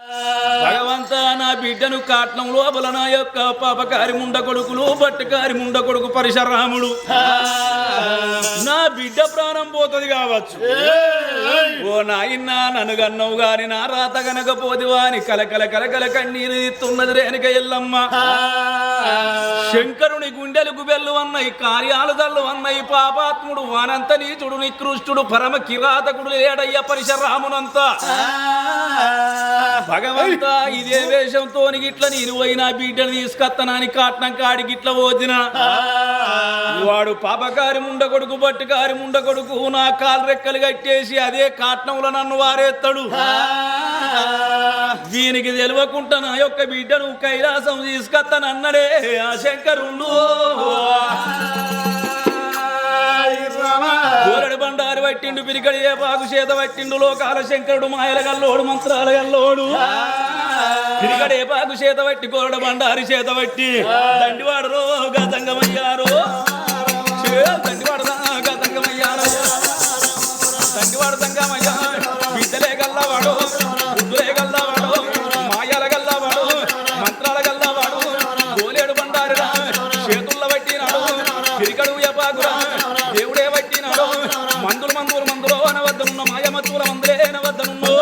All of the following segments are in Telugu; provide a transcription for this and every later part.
భగవంత నా బిడ్డను కాట్నం లోపల నా యొక్క పాపకారి ముండ కొడుకులు బట్టకారి ముండ కొడుకు పరశురాముడు నా బిడ్డ ప్రాణం పోతుంది కావచ్చు. ఓ నాయన నన్ను గన్నవు గాని నా రాత గనకపోదివా అని కలకల కలకల కన్నీరు ఇస్తున్నది రేణుక ఎల్లమ్మ. శంకరుని గుండెలకు బెల్లు అన్నాయి, కార్యాలు దల్లు అన్నాయి. పాపాత్ముడు వానంత నీచుడు నికృష్టుడు పరమ కిరాతకుడు లేడయ్య పరశురామునంతా. భగవంత ఇదే వేషంతో గిట్ల నేను పోయినా బిడ్డను తీసుకొత్తనాని కాట్నం కాడి గిట్ల పోదిన వాడు పాపకారి ముండ కొడుకు బట్టుకారి ముండ కొడుకు నా కాలు రెక్కలు కట్టేసి అదే కాట్నంలో నన్ను వారేస్తాడు. దీనికి తెలియకుండా నా యొక్క బిడ్డను కైలాసం తీసుకొత్తనన్నడే ఆ శంకరుడు. గోరడు బండారు పట్టిండు పిరికడి ఏ బాగు చేత పట్టిండు లోకాల శంకరుడు మాయల గల్లోడు మంత్రాల గల్లోడు. పిరికడే బాగు చేత పట్టి గోరడు బండారి చేత పట్టి దండివాడరో గతంగమయ్యారో దండివాడ గతంగమయ్యారో దండివాడ తంగమయ్యా. బిడ్డలే గల్లవాడు బుద్ధులే గల్లవాడు మాయాల గల్లవాడు మంత్రాల గల్లవాడు గోలేడు బండారిరా చేతుల్లో పట్టినాడు పిరికడు ఎపాగురా దేవుడే పట్టినాడు. మందులు మందులు మందులో అనవద్దనున్న మాయమత్తుల మందులే అనవద్దనున్నో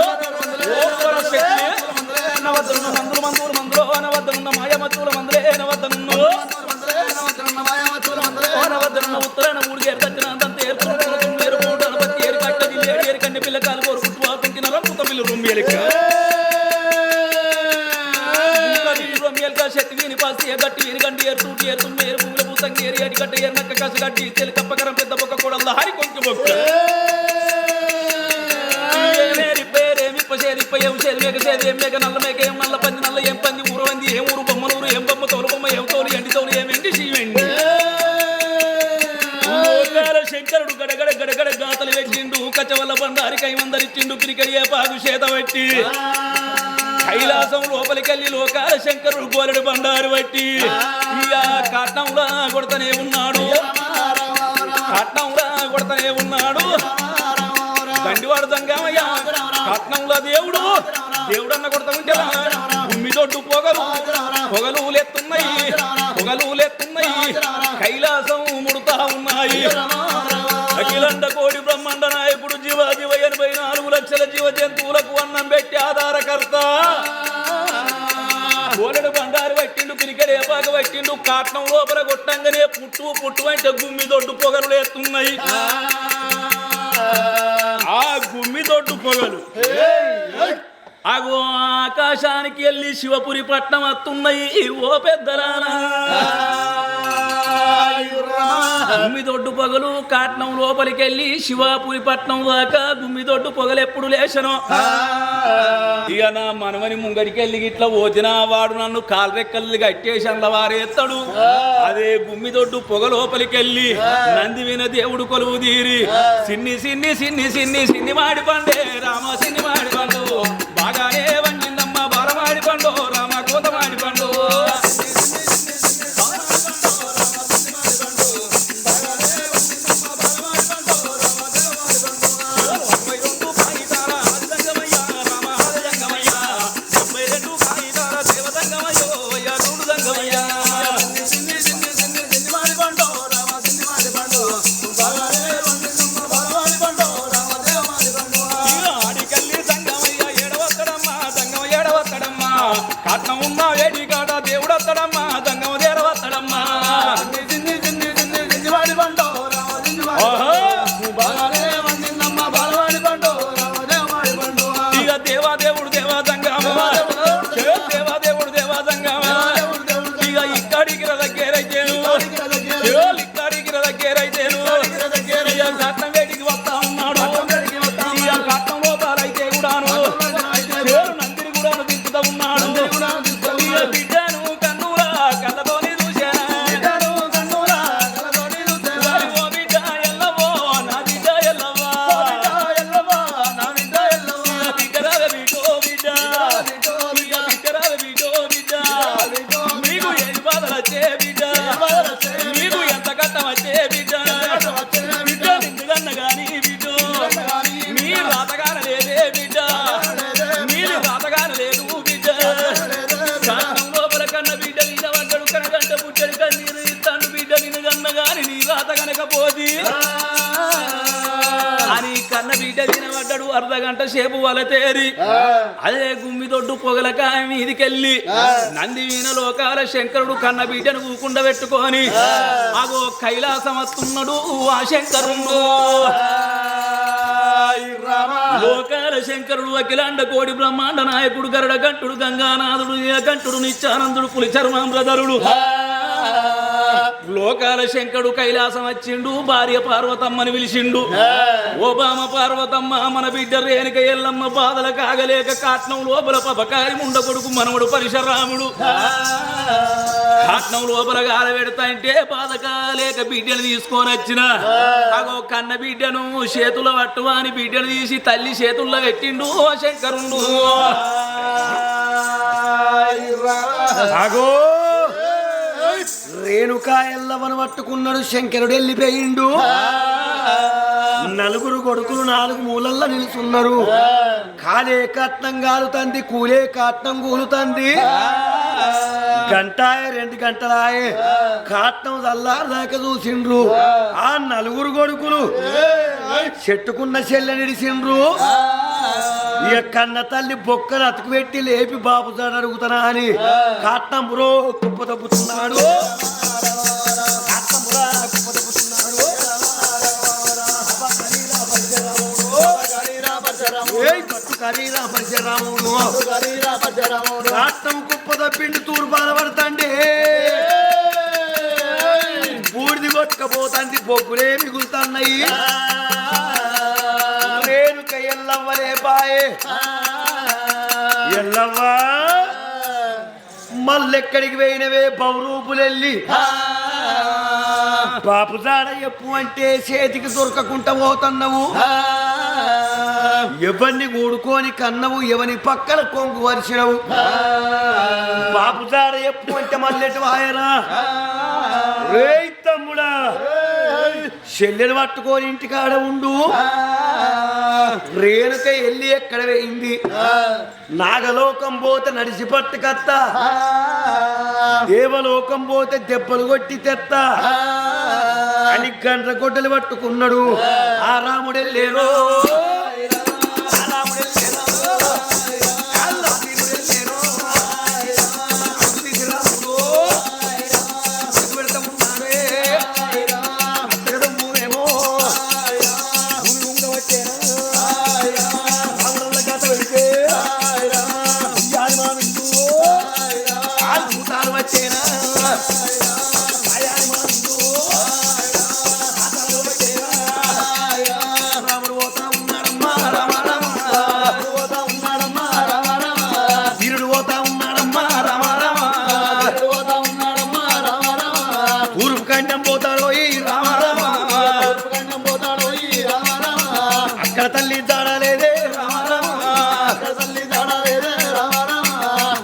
మందులు మందులు మందులో అనవద్దనున్న మాయమత్తుల మందులే అనవద్దనున్నో అనవద్దనున్న ఉత్తరాన మూడు ఏర్కొచ్చినంత ఏర్పేరు మూటలపతి ఏరు కట్టది ఏడు ఏరు కన్నె పిల్ల కాలు కోరు కుట్టువా కుంటిన రంపుత పిల్లు రొమ్మియలిక రొమ్మియలిక శక్తి వీని పాసి గట్టి వీని గండి ఏరు తూటి ఏరు తుమ్మి ఏరు భూముల భూతంగి ఏరి అడి గట్ట ఏరు నక్క కసి గట్టి తెలి కప్పకరం పెద్ద బొక్క కూడా హరి కొంచెం బొక్క నల్ల మేక ఏం నల్ల పంది నల్ల ఏం పంది ఊరవంది ఏం ఊరు బొమ్మలూరు ఏం బొమ్మ తోలు బొమ్మ ఏం తోలు ఎండి తోలు ఏమేంటి శివండి. శంకరుడు గడగడ గడగడ గాతలు పెట్టిండు కచ్చవల్ల బండారి కైమందరిచ్చిండు పిరికడి ఏ పాగు చేత పెట్టి కైలాసం లోపలికెళ్ళి లోకాల శంకరుడు గోరెడు బండారు బట్టి కాట్నంలా కొడతనే ఉన్నాడు కాట్నంలా కొడతనే ఉన్నాడు. దండివాడు దంగమయ్య కాట్నంలో దేవుడు దేవుడన్న కొడతా ఉంటే భూమి తోడు పొగలు లెత్తున్నాయి కైలాసం ముడుతా ఉన్నాయి. అఖిలండ కోడి బ్రహ్మాండ నాయకుడు జీవ 84 లక్షల జీవ జంతువులకు అన్నం పెట్టి ఆధారకర్త గోలెడు బండారు పట్టిండు పిరికడే పాక పట్టిండు కాట్నం లోపల కొట్టంగానే పుట్టు అంటే గుమ్మి దొడ్డు పొగలు లేస్తున్నాయి. ఆ గుమ్మి దొడ్డు పొగలు అగో ఆకాశానికి వెళ్ళి శివపురి పట్నం వస్తున్నాయి. ఓ పెద్దలానా గుమ్మిదొడ్డు పొగలు కాట్నం లోపలికి వెళ్ళి శివాపురి పట్నం దాకా గుమ్మిదొడ్డు పొగలు ఎప్పుడు లేచను. ఇక నా మనమని ముంగడికి వెళ్ళి ఇట్లా పోతినా వాడు నన్ను కాలరెక్కల్ని కట్టేసి అందులో వారేస్తాడు. అదే గుమ్మిదొడ్డు పొగ లోపలికి వెళ్ళి నంది విన దేవుడు కొలువు తీరి సిన్ని సిన్ని సిన్ని సిన్ని సిన్ని మాడి పండే రామ సిన్ని మాడి పండు బాగానే వండిందమ్మ బాలమాడి పండు రామ కోత మాడి పండు కాట్నం ఉన్న వేడి కాడ దేవుడు వస్తాడమ్మా దంగమ దేర వస్తాడమ్మా ఇక దేవాదేవుడు దేవా దంగమ దేవాదేవుడు దేవా దంగమ ఇక ఇక్కడికి దగ్గరైతేను ఇక్కడికి దగ్గరైతేను ఇక కాట్నం వేడికి వస్తా ఉన్నాడు. ఇక కాట్నం లోపాలైతే కూడాను నందిని కూడా దింపుతా ఉన్నాడు. బిడ్డను కన్నులా శంకరుడు అర్ధగంట సేపు వల తేరి అదే గుమ్మి దొడ్డు పొగలకాయ మీదికెళ్ళి నంది వీణ లోకాల శంకరుడు కన్న బిడ్డను కూకుండా పెట్టుకొని అగో కైలాసమత్తున్నాడు ఆ శంకరుడు లోకాల శంకరుడు అఖిలాండ కోడి బ్రహ్మాండ నాయకుడు గరుడ కంఠుడు గంగానాథుడు కంఠుడు నిత్యానందుడు పులి చర్మాంధ్రధరుడు లోకాల శంకరుడు కైలాసం వచ్చిండు భార్య పార్వతమ్మని పిలిచిండు ఓబామ పార్వతమ్మ మన బిడ్డ రేణుక ఎల్లమ్మ బాధల కాగలేక కాట్నం లోపల పపకారి ముండ కొడుకు మనవడు పరశురాముడు కాట్నం లోపల గాల పెడతాంటే బాధ కాలేక బిడ్డను తీసుకొని వచ్చిన అగో కన్న బిడ్డను చేతుల పట్టువాని బిడ్డను తీసి తల్లి చేతుల్లో పెట్టిండు ఓ శంకరుండు అగో రేణుకా ఎల్లవను పట్టుకున్నాడు శంకరుడు వెళ్ళిపోయిండు నలుగురు కొడుకులు నాలుగు మూలల్లో నిలుచున్నారు కాలే కట్నం గాలుతంది కూలే కట్నం కూలుతంది గంటాయే 2 గంటలాయే కాట్నం చల్లారదాకా చూసిండ్రు ఆ నలుగురు కొడుకులు చెట్టుకున్న చెల్లె నిడిసిండ్రు ఇక కన్న తల్లి బొక్కలు అతుకు పెట్టి లేపి బాబు జాడ అడుగుతానా అని కాట్నం బ్రో కుప్ప తప్పుతున్నాడు కాట్నం కుప్ప తప్పిండి తూరు బాధపడతాండి బూడిది కొట్టుకపోతాంది బొగ్గులే మిగులుతున్నాయి రేణుక ఎల్లవ్వలే బాయే ఎల్లవ్వా మళ్ళెక్కడికి పోయినవే బౌరూపులెళ్ళి బాపు జాడ ఎప్పు అంటే చేతికి దొరకకుండా పోతున్నావు ఎవరిని కూడుకొని కన్నవు ఎవని పక్కన కొంగు వరిచినవు బాపు జాడ ఎప్పు అంటే మళ్ళెటు వాయరా రే తమ్ముడా చెల్లెలు పట్టుకొని ఇంటికాడ ఉండు రేణుక వెళ్ళి ఎక్కడ వేయింది నాగలోకం పోతే నడిచి పట్టుకత్త దేవలోకం పోతే దెబ్బలు కొట్టి తెత్త అని గండ్ర గొడ్డలు పట్టుకున్నాడు ఆ రాముడు వెళ్ళేరో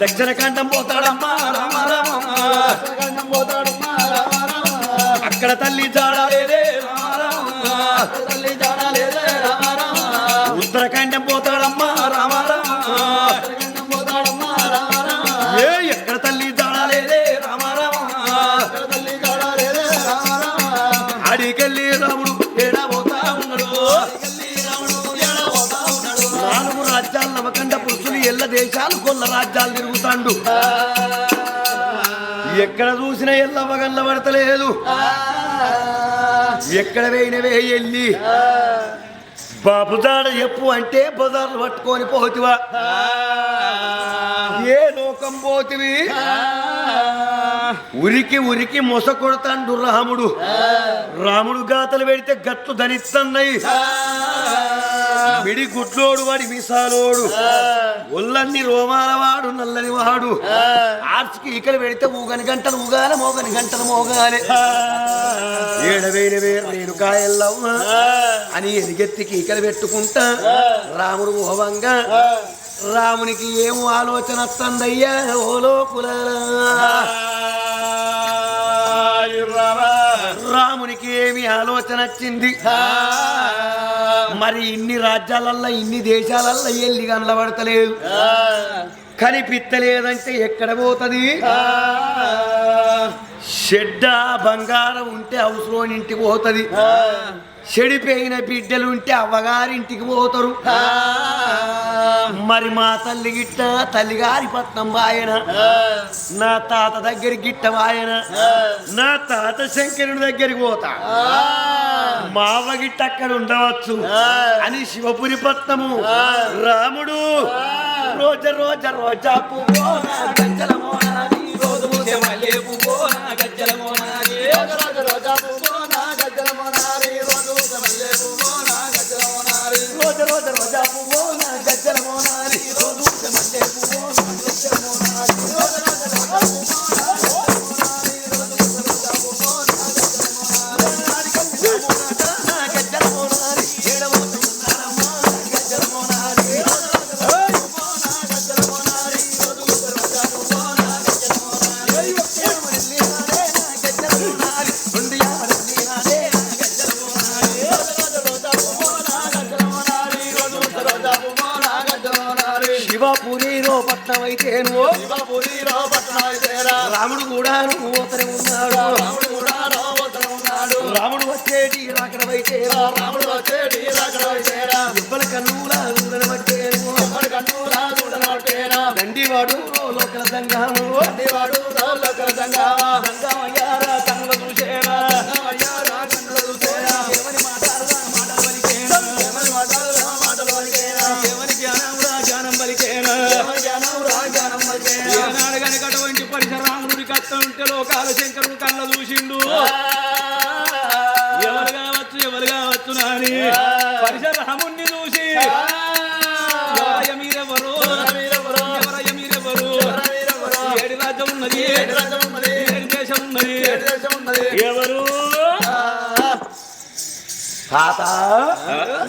దక్షిణ కంఠం పోతాడమ్మా అక్కడ తల్లి జాడలేదే ఉత్తరఖండం పోతాడమ్మా ఏ ఎక్కడ తల్లి జాడలేదే అడికెళ్ళి రాముడు ఏడా పోతా ఉన్నాడు 4 రాజ్యాలు నవకండ పురుషులు ఎల్ల దేశాలు కొల్ల రాజ్యాలు తిరుగుతాండు ఎక్కడ చూసినా ఎల్లవగల్ల పడతలేదు ఎక్కడ వేయినవే ఎల్లి బాపు జాడ ఎప్పు అంటే బజార్లు పట్టుకొని పోతివా ఏ లోకం పోతివి ఉరికి ఉరికి మొస కొడతాండు రాముడు గాతలు పెడితే గట్లు ధనిస్తున్నాయి మిడి గుడ్లోడు వాడి మిసాలోడు ఒళ్ళన్ని రోమాలవాడు నల్లని వాడు ఆర్చికి ఈకలు పెడితే ఊగని గంటలు ఊగాలి మోగని గంటలు మోగాలి ఏడవేనవే రేణుకా ఎల్లవ్వ అని ఎదిగెత్తికి ఈకలు పెట్టుకుంటా రాముడు ఓవంగా రామునికి ఏం ఆలోచన వస్తుందయ్యా ఓ లోకుల రామునికి ఏమి ఆలోచన వచ్చింది మరి ఇన్ని రాజ్యాలల్లో ఇన్ని దేశాలల్లో ఎల్లి కనబడతలేదు కనిపిత్తలేదంటే ఎక్కడ పోతుంది చెడ్డ బంగారం ఉంటే అవసరం ఇంటికి పోతుంది చెడిపోయిన బిడ్డలు ఉంటే అవ్వగారింటికి పోతారు. మరి మా తల్లి గిట్ట తల్లిగారి పట్నం వాయన, నా తాత దగ్గరికి గిట్ట వాయన, నా తాత శంకరుడి దగ్గరికి పోతా, మా అవ్వ గిట్ట అక్కడ ఉండవచ్చు అని శివపురి పట్నము రాముడు రోజ రోజ రోజా పువ్వు గజ్జల మోనాది, రోజు పూసే మల్లె పువ్వు గజ్జల మోనాది, రోజు రోజా పువ్వు గజ్జల మోనాది, రోజు పూసే మల్లె పువ్వు గజ్జల మోనాది, రోజు రోజు రోజా పువ్వు గజ్జల మోనాది, రోజు పూసే మల్లె పువ్వు గజ్జల మోనాది, రోజు రోజు రోజా పువ్వు గజ్జల మోనాది, ఏడవ గజ్జల మోనాది, శివపురిలో పట్నమైతేను, రాముడు కూడా ఓతనే ఉన్నాడు, రాముడు వచ్చేటి రాకడమైతే, ఇబ్బల కన్నులా చూడనబట్టేను, దండివాడు లోకల సంఘము, సంగమయ్యారా కన్నుల చూసేరా, ఎవరి మాటలు ఎవరి జ్ఞానం పలికేనా, ఏనాడు గనక అటువంటి పరిసరాముడి కష్టం ఉంటే లోకాల శంకరుడు కళ్ళ చూసిండు. ఎవరు కావచ్చు నాని పరిసరాముణ్ణి చూసి ఎవరయ్య మీరెవరు, ఏడు రాజ్యం ఉన్నది, ఏడు దేశం ఉన్నది, ఎవరు తాత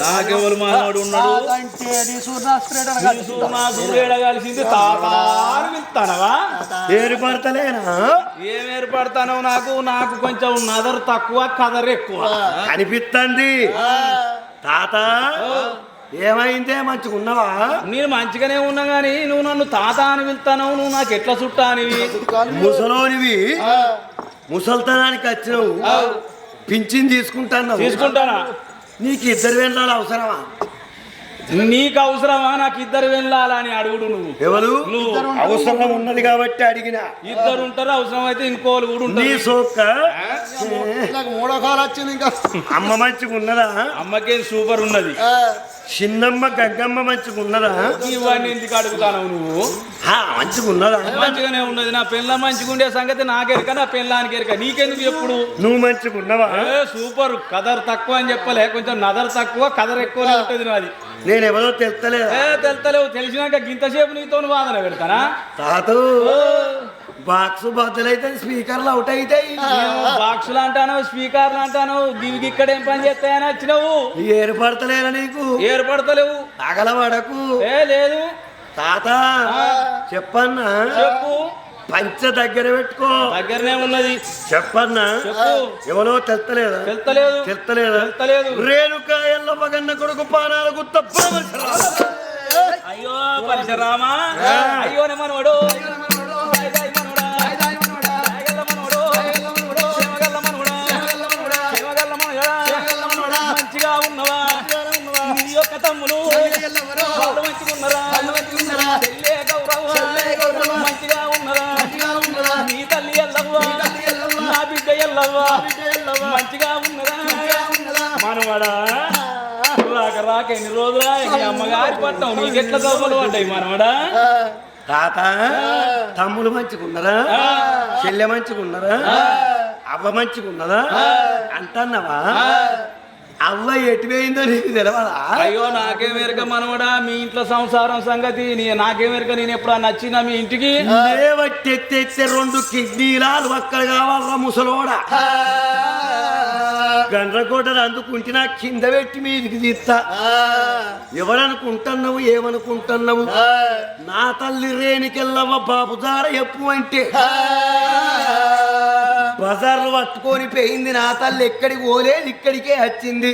నాకెవరు మానవుడు ఉన్నాడు సూర్యుడు కలిసింది తాత అని పిలుస్తానవా? ఏర్పడతలేనా? ఏం ఏర్పడతానో నాకు కొంచెం నదరు తక్కువ కదరు ఎక్కువ అనిపిస్తుంది. తాత ఏమైందే మంచిగా ఉన్నావా? నేను మంచిగానే ఉన్నా గాని నువ్వు నన్ను తాత అని పిలుస్తాను, నువ్వు నాకు ఎట్లా చుట్టా అనివి? ముసలోనివి ముసల్తనానికి వచ్చినవు, పింఛన్ తీసుకుంటానా? నీకు ఇద్దరు వెళ్ళాలి అవసరమా? నీకు అవసరమా నాకు ఇద్దరు వెళ్ళాలని అడుగుడు నువ్వు. ఎవరు? నువ్వు. అవసరం ఉన్నది కాబట్టి అడిగిన. ఇద్దరు ఉంటారు, అవసరం అయితే ఇంకోళ్ళు కూడా ఉంటారు. నీ సోక్క మూడో కాలు వచ్చింది. ఇంకా అమ్మ మంచిగా ఉన్నదా? అమ్మకేం సూపర్ ఉన్నది. చిన్నమ్మ గగ్గమ్మ మంచిగా ఉన్నదా? ఇవన్నీ ఎందుకు అడుగుతాను నువ్వు? మంచిగా ఉన్నదా? మంచిగానే ఉన్నది. నా పిల్ల మంచిగా ఉండే సంగతి నాకెరక, నా పిల్లానికి ఎరక, నీకెందుకు ఎప్పుడు? నువ్వు మంచిగా ఉన్నవా? సూపర్. కదర్ తక్కువ అని చెప్పలే, కొంచెం నదర్ తక్కువ కదర్ ఎక్కువనే ఉంటది నాది. నేను ఎవరో తెలుస్తలేవు. తెలిసినాక గింతసేపు నీతో వాదన పెడతానా? తాతూ బాక్స్ బద్దలైతే స్పీకర్లు అవుట్ అవుతాయి. బాక్సులు అంటాను, స్పీకర్లు అంటాను, దివికి ఇక్కడ ఏం పని చేస్తాయని వచ్చినావు? ఏర్పడతలేరా నీకు? ఏర్పడతలేవు. తగలబడకు. లేదు తాత చెప్పన్నా. చెప్పు. పంచ దగ్గర పెట్టుకో. దగ్గరనే ఉన్నది. చెప్పన్నా. ఎవరో తెలుస్తలేదు. రేణుకా ఎల్లమ్మగన్న కొడుకు పానాల గుత్త అయ్యో పరశురామా, అయ్యో మనవడు మంచిగా ఉన్నవా? నీ యొక్క తమ్ములు వాళ్ళు మంచిగున్నారా? గౌరవం మంచిగా ఉన్నదా? నీ తల్లి ఎల్లవ్వా, నా బిడ్డ ఎల్లవ్వా మంచిగా ఉన్నదా? మనవడా రాక ఎన్ని రోజులా అమ్మగారి పట్నం నీకెట్లా దోమలు పడ్డాయి మనవడా? తాత తమ్ముడు మంచిగున్నారా? చెల్లె మంచిగున్నారా? అవ్వ మంచిగున్నదా అంటన్నావా? అవ్వ ఎటుపోయిందో నీకు తెలవదా? అయ్యో నాకేమెరక మనవడా, మీ ఇంట్లో సంసారం సంగతి నాకేమెరక. నేను ఎప్పుడు నచ్చినా మీ ఇంటికి తెచ్చే 2 కిడ్నీలాలు ఒక్కడ కావాలరా ముసలోడా. గండ్రకోటలు అందుకుంటున్నా కింద పెట్టి మీదికి తీస్తా. ఎవరనుకుంటున్నావు? ఏమనుకుంటున్నావు? నా తల్లి రేణికెళ్ళవ్వ బాబు దార ఎప్పు అంటే బజార్లు పట్టుకొని పోయింది. నా తల్లి ఎక్కడికి పోలేదు, ఇక్కడికే వచ్చింది.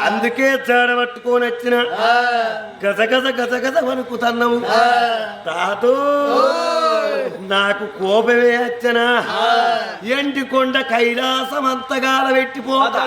అందుకే చాడ పట్టుకొని వచ్చిన గజ వణుకుతున్నావు. తాతో నాకు కోపమే వచ్చనా ఎండి కొండ కైలాసం అంతగాల పెట్టిపోతా